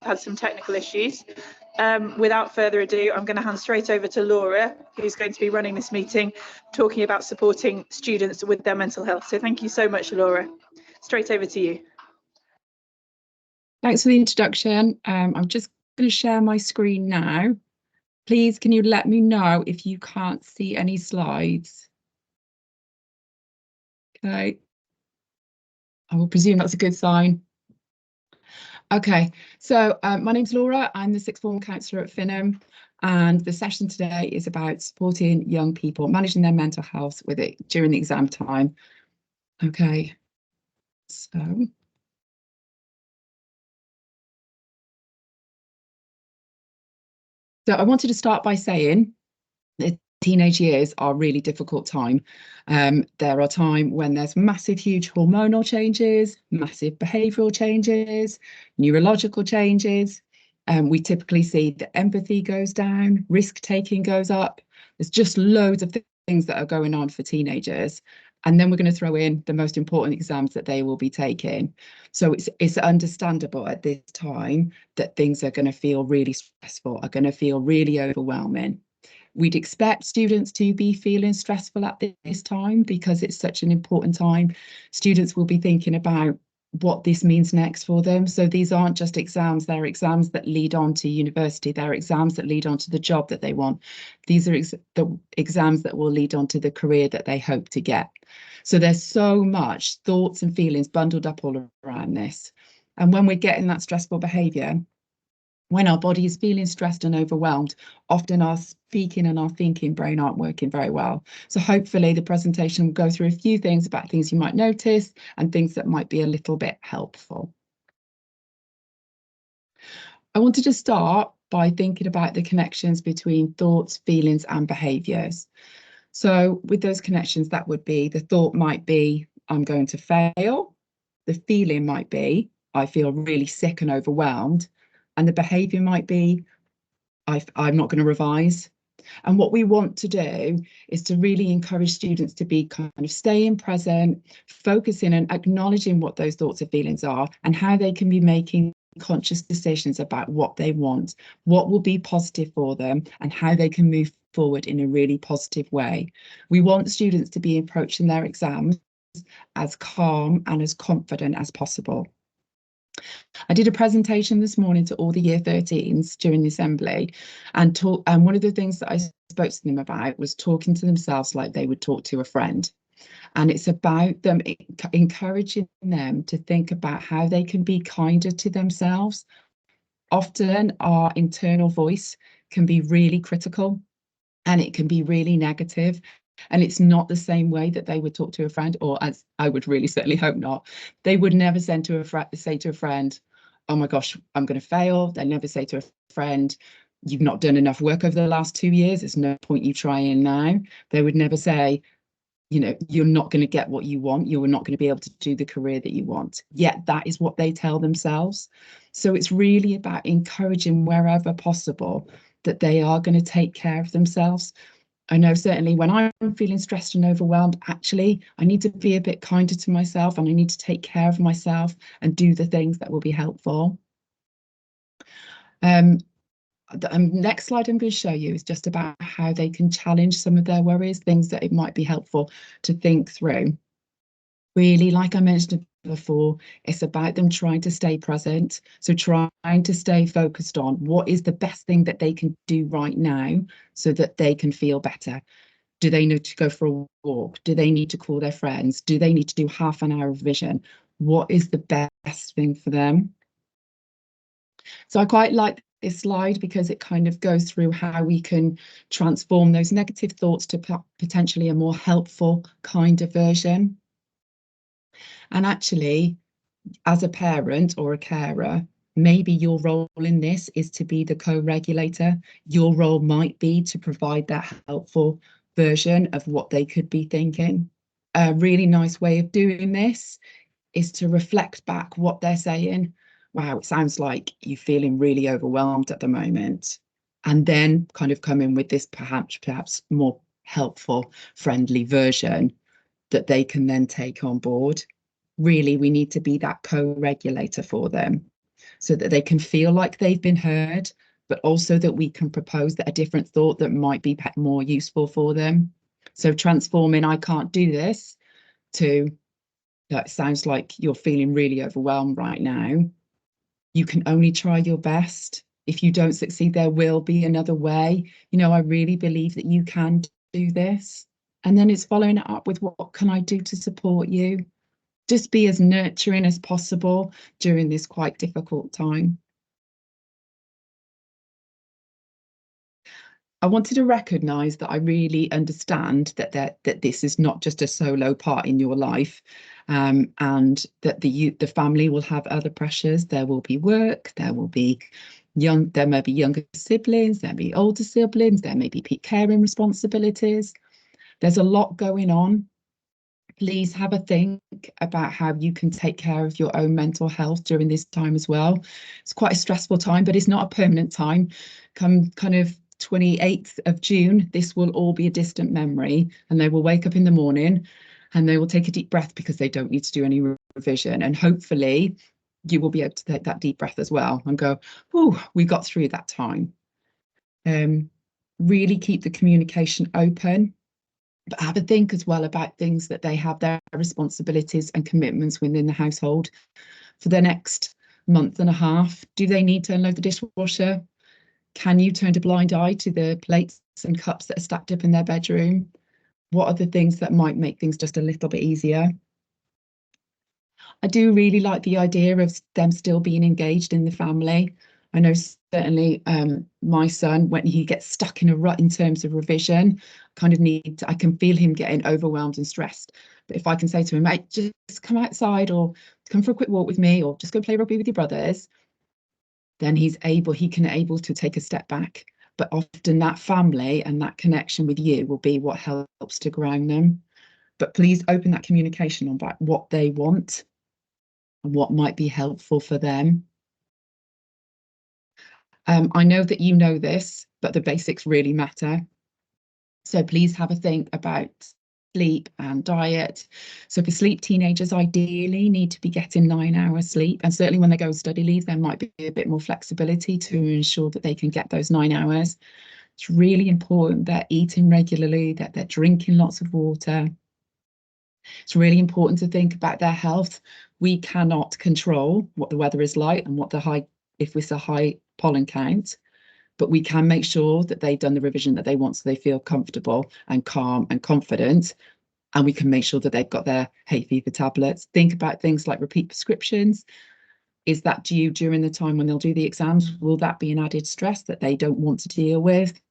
had some technical issues. Without further ado, I'm going to hand straight over to Laura, who's going to be running this meeting, talking about supporting students with their mental health. So thank you so much, Laura. Straight over to you. Thanks for the introduction. I'm just going to share my screen now. Please, can you let me know if you can't see any slides? Okay. I will presume that's a good sign. Okay, so my name's Laura. I'm the sixth form counsellor at Finham, and the session today is about supporting young people, managing their mental health with it during the exam time. Okay, so I wanted to start by saying that teenage years are a really difficult time. There are times when there's massive, huge hormonal changes, massive behavioural changes, neurological changes. We typically see that empathy goes down, risk-taking goes up. There's just loads of things that are going on for teenagers. And then we're going to throw in the most important exams that they will be taking. So it's understandable at this time that things are going to feel really stressful, are going to feel really overwhelming. We'd expect students to be feeling stressful at this time because it's such an important time. Students will be thinking about what this means next for them. So these aren't just exams, they're exams that lead on to university, they're exams that lead on to the job that they want. These are the exams that will lead on to the career that they hope to get. So there's so much thoughts and feelings bundled up all around this. And when we're getting that stressful behaviour, when our body is feeling stressed and overwhelmed, often our speaking and our thinking brain aren't working very well. So hopefully the presentation will go through a few things about things you might notice and things that might be a little bit helpful. I wanted to start by thinking about the connections between thoughts, feelings and behaviours. So with those connections, that would be, the thought might be, I'm going to fail. The feeling might be, I feel really sick and overwhelmed. And the behaviour might be, I'm not going to revise. And what we want to do is to really encourage students to be kind of staying present, focusing and acknowledging what those thoughts and feelings are and how they can be making conscious decisions about what they want, what will be positive for them and how they can move forward in a really positive way. We want students to be approaching their exams as calm and as confident as possible. I did a presentation this morning to all the year 13s during the assembly and one of the things that I spoke to them about was talking to themselves like they would talk to a friend. And it's about them encouraging them to think about how they can be kinder to themselves. Often our internal voice can be really critical and it can be really negative. And it's not the same way that they would talk to a friend, or as I would really certainly hope not. They would never say to a friend, oh my gosh, I'm going to fail. They never say to a friend, you've not done enough work over the last 2 years. There's no point you trying now. They would never say, you know, you're not going to get what you want. You're not going to be able to do the career that you want. Yet that is what they tell themselves. So it's really about encouraging wherever possible that they are going to take care of themselves. I know certainly when I'm feeling stressed and overwhelmed, actually, I need to be a bit kinder to myself and I need to take care of myself and do the things that will be helpful. The next slide I'm going to show you is just about how they can challenge some of their worries, things that it might be helpful to think through. Really, like I mentioned before, it's about them trying to stay present. So trying to stay focused on what is the best thing that they can do right now so that they can feel better. Do they need to go for a walk? Do they need to call their friends? Do they need to do half an hour of vision? What is the best thing for them? So I quite like this slide because it kind of goes through how we can transform those negative thoughts to potentially a more helpful kind of version. And actually, as a parent or a carer, maybe your role in this is to be the co-regulator. Your role might be to provide that helpful version of what they could be thinking. A really nice way of doing this is to reflect back what they're saying. Wow, it sounds like you're feeling really overwhelmed at the moment. And then kind of come in with this perhaps more helpful, friendly version that they can then take on board. Really, we need to be that co-regulator for them. so that they can feel like they've been heard, but also that we can propose that a different thought that might be more useful for them. So transforming "I can't do this" to "that sounds like you're feeling really overwhelmed right now. You can only try your best. If you don't succeed, there will be another way. You know, I really believe that you can do this." And then it's following it up with, "What can I do to support you?" Just be as nurturing as possible during this quite difficult time. I wanted to recognise that I really understand that this is not just a solo part in your life, and that the family will have other pressures. There will be work, there may be younger siblings, there may be older siblings, there may be caring responsibilities. There's a lot going on. Please have a think about how you can take care of your own mental health during this time as well. It's quite a stressful time, but it's not a permanent time. Come kind of 28th of June, this will all be a distant memory, and they will wake up in the morning and they will take a deep breath because they don't need to do any revision. And hopefully you will be able to take that deep breath as well and go, "Oh, we got through that time." Really keep the communication open, but have a think as well about things that they have, their responsibilities and commitments within the household for the next month and a half. Do they need to unload the dishwasher? Can you turn a blind eye to the plates and cups that are stacked up in their bedroom? What are the things that might make things just a little bit easier? I do really like the idea of them still being engaged in the family. I know certainly my son, when he gets stuck in a rut in terms of revision, I can feel him getting overwhelmed and stressed. But if I can say to him, "Mate, just come outside, or come for a quick walk with me, or just go play rugby with your brothers," then he can able to take a step back. But often that family and that connection with you will be what helps to ground them. But please open that communication about what they want and what might be helpful for them. I know that you know this, but the basics really matter. So please have a think about sleep and diet. So for sleep, teenagers ideally need to be getting 9 hours sleep. And certainly when they go on study leave, there might be a bit more flexibility to ensure that they can get those 9 hours. It's really important they're eating regularly, that they're drinking lots of water. It's really important to think about their health. We cannot control what the weather is like and if it's a high pollen count, but we can make sure that they've done the revision that they want, so they feel comfortable and calm and confident. And we can make sure that they've got their hay fever tablets. Think about things like repeat prescriptions. Is that due during the time when they'll do the exams? Will that be an added stress that they don't want to deal with?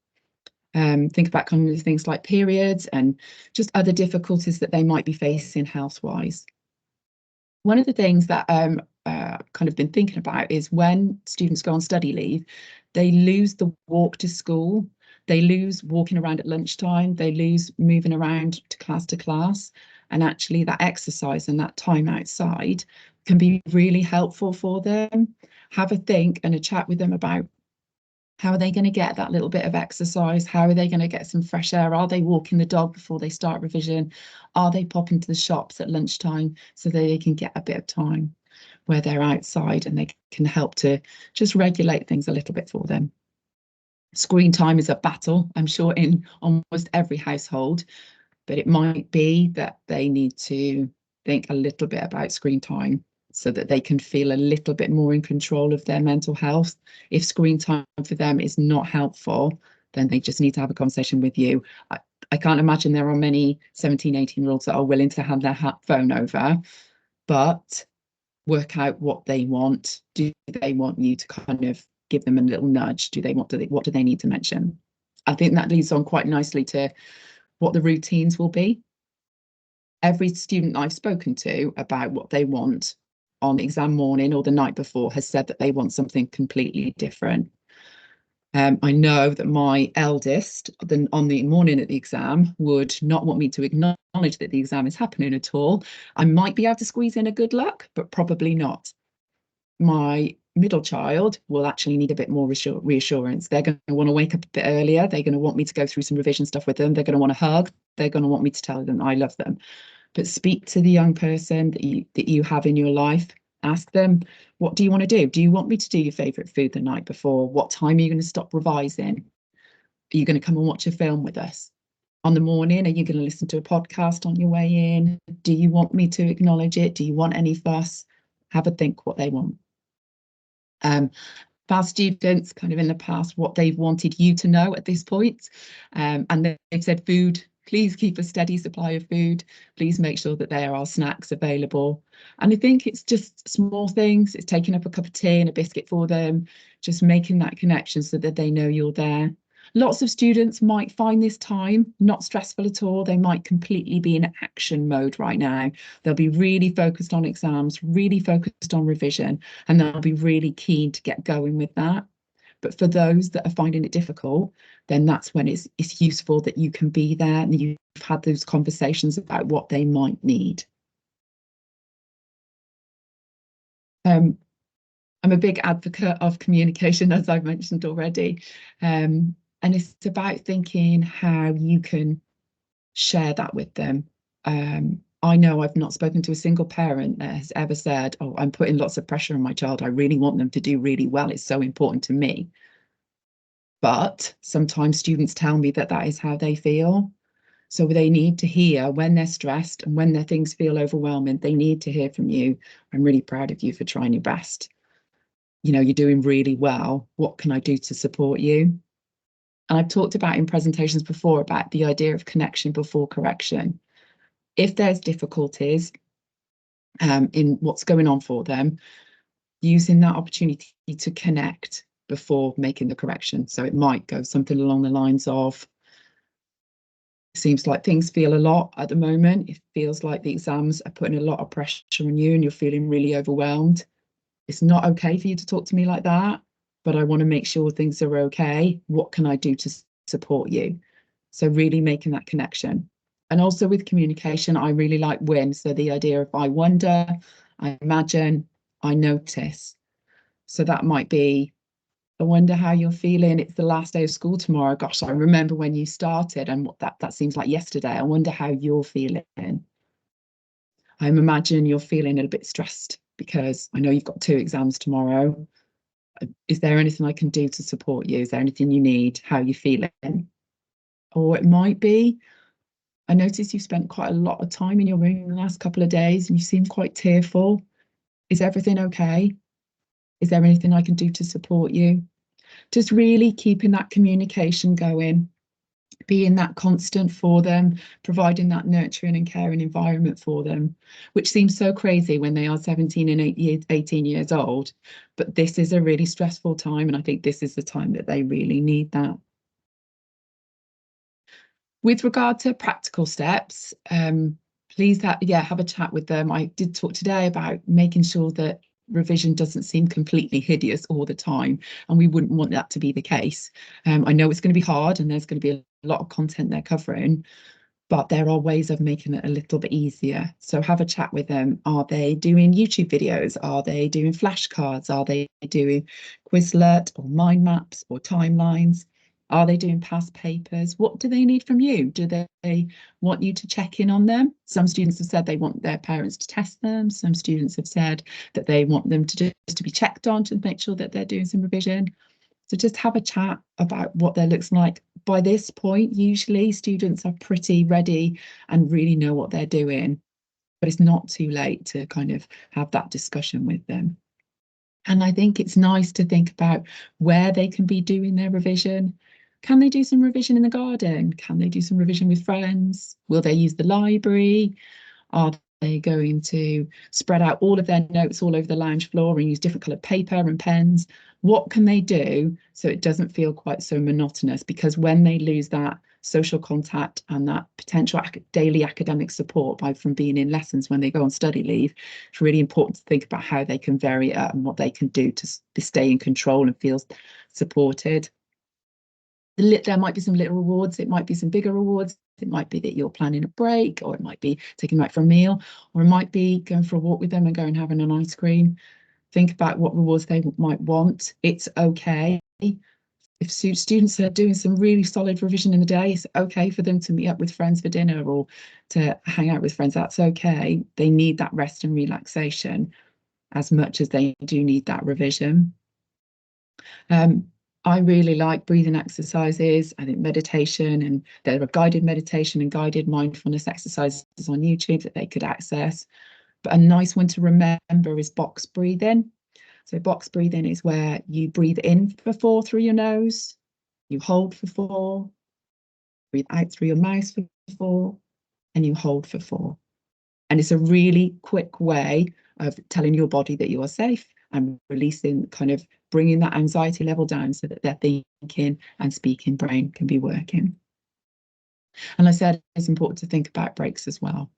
Think about kind of things like periods and just other difficulties that they might be facing health-wise. One of the things that kind of been thinking about is when students go on study leave, they lose the walk to school, they lose walking around at lunchtime, they lose moving around to class, and actually that exercise and that time outside can be really helpful for them. Have a think and a chat with them about how are they going to get that little bit of exercise? How are they going to get some fresh air? Are they walking the dog before they start revision? Are they popping to the shops at lunchtime so that they can get a bit of time where they're outside and they can help to just regulate things a little bit for them? Screen time is a battle, I'm sure, in almost every household, but it might be that they need to think a little bit about screen time so that they can feel a little bit more in control of their mental health. If screen time for them is not helpful, then they just need to have a conversation with you. I can't imagine there are many 17, 18-year-olds that are willing to hand their phone over, but work out what they want. Do they want you to kind of give them a little nudge? What do they need to mention? I think that leads on quite nicely to what the routines will be. Every student I've spoken to about what they want on exam morning or the night before has said that they want something completely different. I know that my eldest, on the morning of the exam, would not want me to acknowledge that the exam is happening at all. I might be able to squeeze in a good luck, but probably not. My middle child will actually need a bit more reassurance. They're going to want to wake up a bit earlier. They're going to want me to go through some revision stuff with them. They're going to want a hug. They're going to want me to tell them I love them. But speak to the young person that you have in your life Ask them, what do you want to do? Do you want me to do your favourite food the night before? What time are you going to stop revising? Are you going to come and watch a film with us? On the morning, are you going to listen to a podcast on your way in? Do you want me to acknowledge it? Do you want any fuss? Have a think what they want. Our students kind of in the past, what they've wanted you to know at this point. And they've said food, please keep a steady supply of food. Please make sure that there are snacks available. And I think it's just small things. It's taking up a cup of tea and a biscuit for them, just making that connection so that they know you're there. Lots of students might find this time not stressful at all. They might completely be in action mode right now. They'll be really focused on exams, really focused on revision, and they'll be really keen to get going with that. But for those that are finding it difficult, then that's when it's useful that you can be there and you've had those conversations about what they might need. I'm a big advocate of communication, as I've mentioned already. And it's about thinking how you can share that with them. I know I've not spoken to a single parent that has ever said, oh, I'm putting lots of pressure on my child. I really want them to do really well. It's so important to me. But sometimes students tell me that that is how they feel. So they need to hear when they're stressed and when their things feel overwhelming, they need to hear from you. I'm really proud of you for trying your best. You know, you're doing really well. What can I do to support you? And I've talked about in presentations before about the idea of connection before correction. If there's difficulties in what's going on for them, using that opportunity to connect before making the correction. So it might go something along the lines of, seems like things feel a lot at the moment. It feels like the exams are putting a lot of pressure on you and you're feeling really overwhelmed. It's not okay for you to talk to me like that, but I want to make sure things are okay. What can I do to support you? So really making that connection. And also with communication, I really like WIN. So the idea of I wonder, I imagine, I notice. So that might be, I wonder how you're feeling. It's the last day of school tomorrow. Gosh, I remember when you started and what that seems like yesterday. I wonder how you're feeling. I imagine you're feeling a little bit stressed because I know you've got 2 exams tomorrow. Is there anything I can do to support you? Is there anything you need? How are you feeling? Or it might be, I noticed you spent quite a lot of time in your room in the last couple of days and you seem quite tearful. Is everything okay? Is there anything I can do to support you? Just really keeping that communication going, being that constant for them, providing that nurturing and caring environment for them, which seems so crazy when they are 17 and 18 years old. But this is a really stressful time, and I think this is the time that they really need that. With regard to practical steps, please have a chat with them. I did talk today about making sure that revision doesn't seem completely hideous all the time, and we wouldn't want that to be the case. I know it's going to be hard and there's going to be a lot of content they're covering, but there are ways of making it a little bit easier. So have a chat with them. Are they doing YouTube videos? Are they doing flashcards? Are they doing Quizlet or mind maps or timelines? Are they doing past papers? What do they need from you? Do they want you to check in on them? Some students have said they want their parents to test them. Some students have said that they want them to just to be checked on to make sure that they're doing some revision. So just have a chat about what that looks like. By this point, usually students are pretty ready and really know what they're doing, but it's not too late to kind of have that discussion with them. And I think it's nice to think about where they can be doing their revision. Can they do some revision in the garden? Can they do some revision with friends? Will they use the library? Are they going to spread out all of their notes all over the lounge floor and use different coloured paper and pens? What can they do so it doesn't feel quite so monotonous? Because when they lose that social contact and that potential daily academic support from being in lessons when they go on study leave, it's really important to think about how they can vary it and what they can do to stay in control and feel supported. There might be some little rewards, it might be some bigger rewards. It might be that you're planning a break, or it might be taking them out for a meal, or it might be going for a walk with them and going and having an ice cream. Think about what rewards they might want. It's okay. If students are doing some really solid revision in the day, it's okay for them to meet up with friends for dinner or to hang out with friends. That's okay. They need that rest and relaxation. as much as they do need that revision. I really like breathing exercises. I think meditation, and there are guided meditation and guided mindfulness exercises on YouTube that they could access. But a nice one to remember is box breathing. So box breathing is where you breathe in for 4 through your nose, you hold for 4, breathe out through your mouth for 4, and you hold for 4. And it's a really quick way of telling your body that you are safe and releasing, kind of bringing that anxiety level down so that their thinking and speaking brain can be working. And I said it's important to think about breaks as well.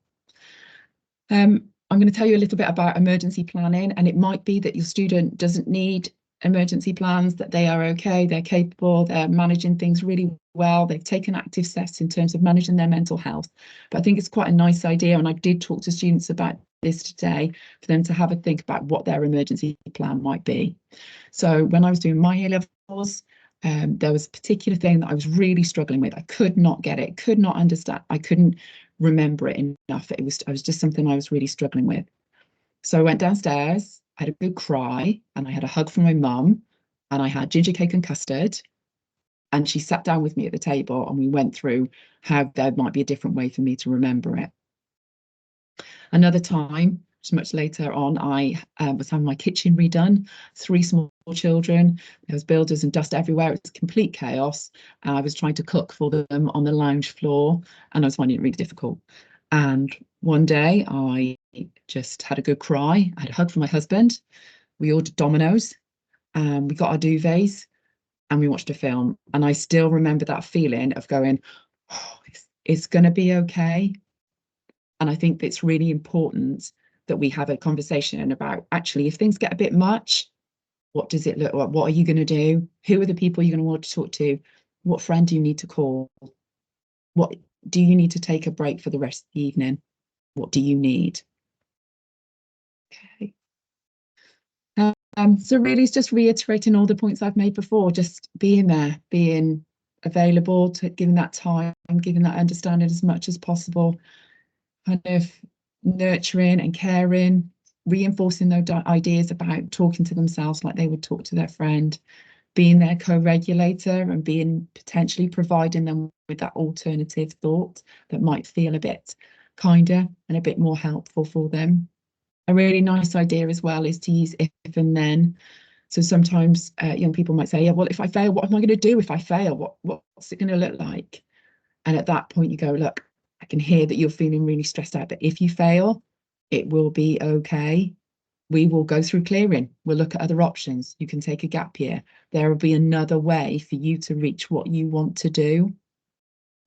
I'm going to tell you a little bit about emergency planning, and it might be that your student doesn't need emergency plans, that they are okay, they're capable, they're managing things really well, they've taken active steps in terms of managing their mental health. But I think it's quite a nice idea, and I did talk to students about this today, for them to have a think about what their emergency plan might be. So when I was doing my A-levels, there was a particular thing that I was really struggling with. I could not get it, could not understand, I couldn't remember it enough. It was just something I was really struggling with. So I went downstairs, I had a good cry, and I had a hug from my mum, and I had ginger cake and custard, and she sat down with me at the table, and we went through how there might be a different way for me to remember it. Another time, much later on, I was having my kitchen redone, 3 small children, there was builders and dust everywhere, it was complete chaos. I was trying to cook for them on the lounge floor, and I was finding it really difficult. And one day I just had a good cry, I had a hug from my husband, we ordered Domino's, we got our duvets, and we watched a film. And I still remember that feeling of going, oh, it's going to be okay. And I think it's really important that we have a conversation about, actually, if things get a bit much, what does it look like? What are you going to do? Who are the people you're going to want to talk to? What friend do you need to call? What do you need to take a break for the rest of the evening? What do you need? Okay. So really, it's just reiterating all the points I've made before, just being there, being available, to giving that time, giving that understanding as much as possible, kind of nurturing and caring, reinforcing those ideas about talking to themselves like they would talk to their friend, being their co-regulator, and being potentially providing them with that alternative thought that might feel a bit kinder and a bit more helpful for them. A really nice idea as well is to use if and then. So sometimes young people might say, yeah, well, if I fail, what am I going to do if I fail? What's it going to look like? And at that point you go, look, I can hear that you're feeling really stressed out, but if you fail, it will be okay. We will go through clearing. We'll look at other options. You can take a gap year. There will be another way for you to reach what you want to do.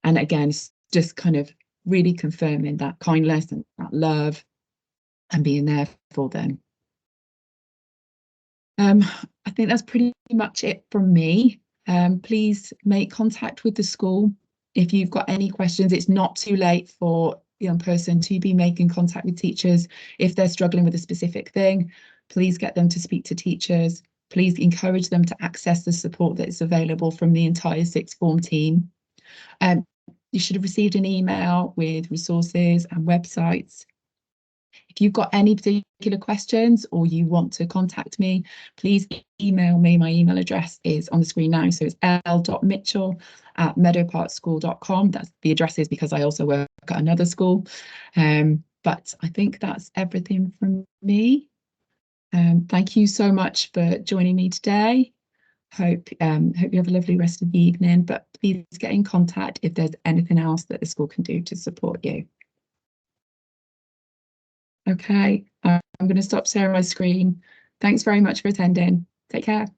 And again, it's just kind of really confirming that kindness and that love and being there for them. I think that's pretty much it from me. Please make contact with the school. If you've got any questions, it's not too late for a young person to be making contact with teachers. If they're struggling with a specific thing, please get them to speak to teachers. Please encourage them to access the support that is available from the entire sixth form team. You should have received an email with resources and websites. If you've got any particular questions or you want to contact me, please email me. My email address is on the screen now. So it's l.mitchell@meadowparkschool.com. That's the address is because I also work at another school. But I think that's everything from me. Thank you so much for joining me today. Hope you have a lovely rest of the evening, but please get in contact if there's anything else that the school can do to support you. Okay, I'm going to stop sharing my screen. Thanks very much for attending. Take care.